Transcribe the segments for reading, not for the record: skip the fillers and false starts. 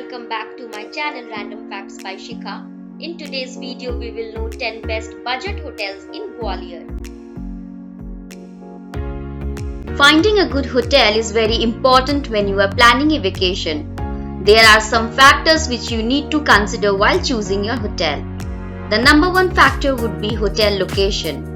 welcome back to my channel Random Facts by Shikha. In today's video, we will know 10 best budget hotels in Gwalior. Finding a good hotel is very important when you are planning a vacation. There are some factors which you need to consider while choosing your hotel. The number one factor would be hotel location.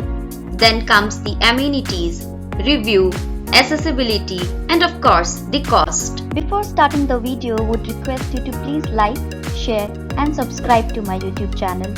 Then comes the amenities, review, accessibility, and of course the cost. Before starting the video, would request you to please like, share and subscribe to my YouTube channel.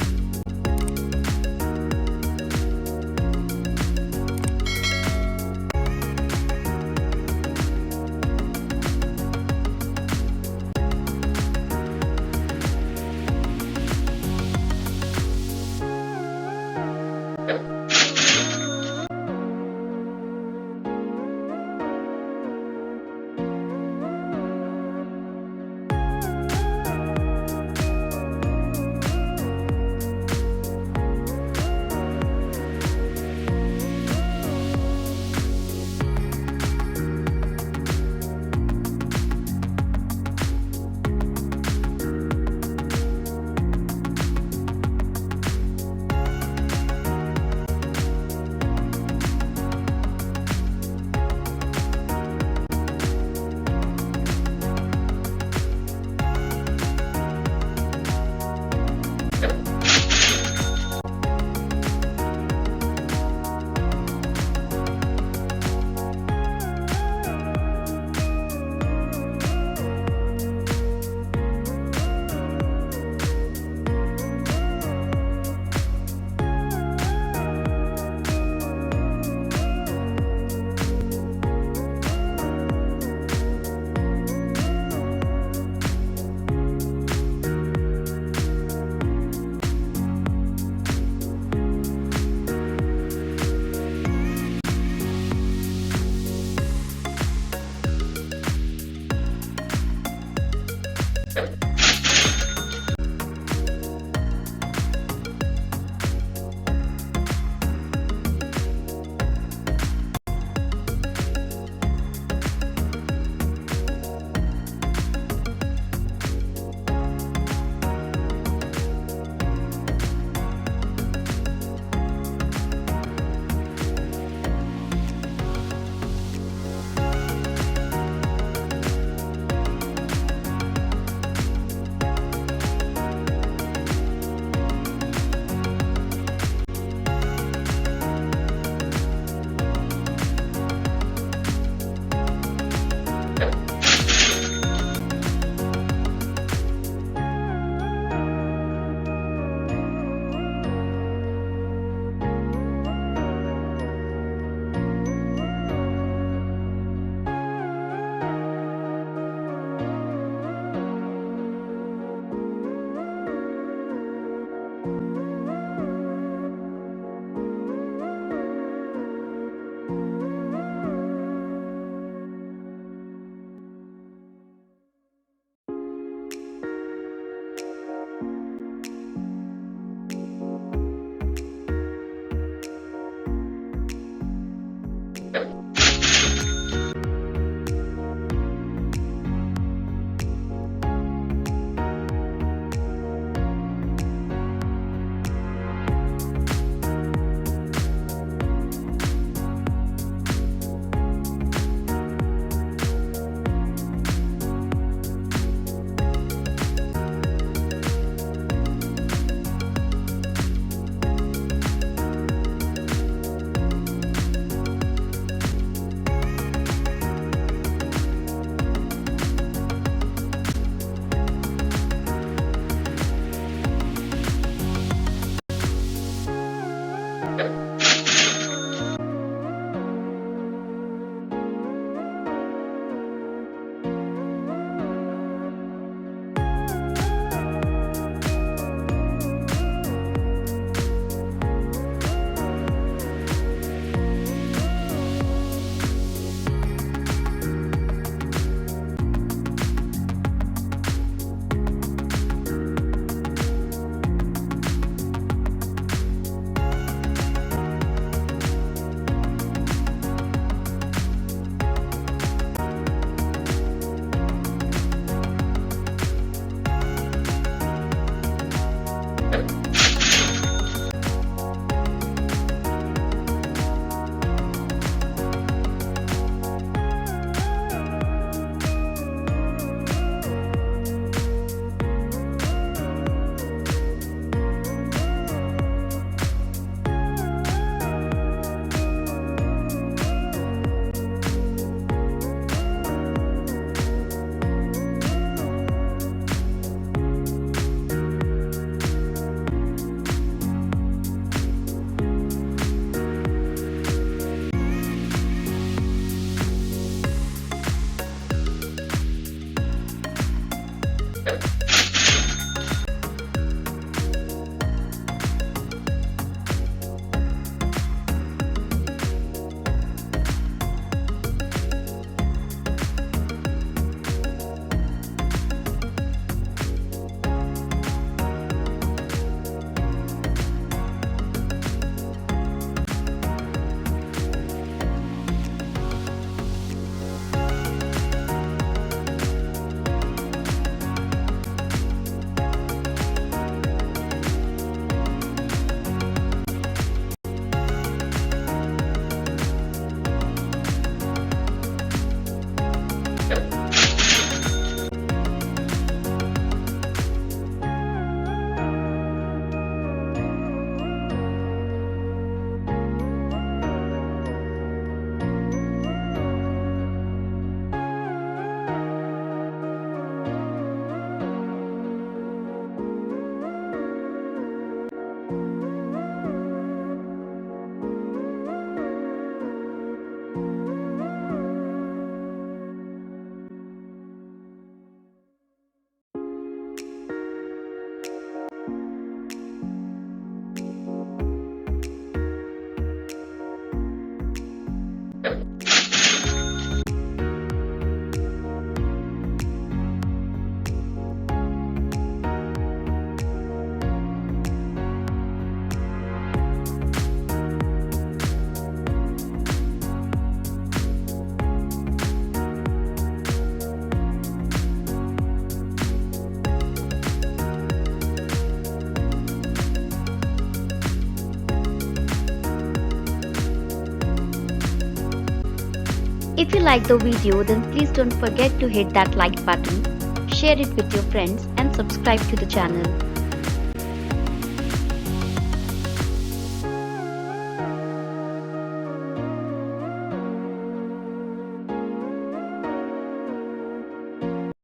If you like the video, then please don't forget to hit that like button, share it with your friends and subscribe to the channel.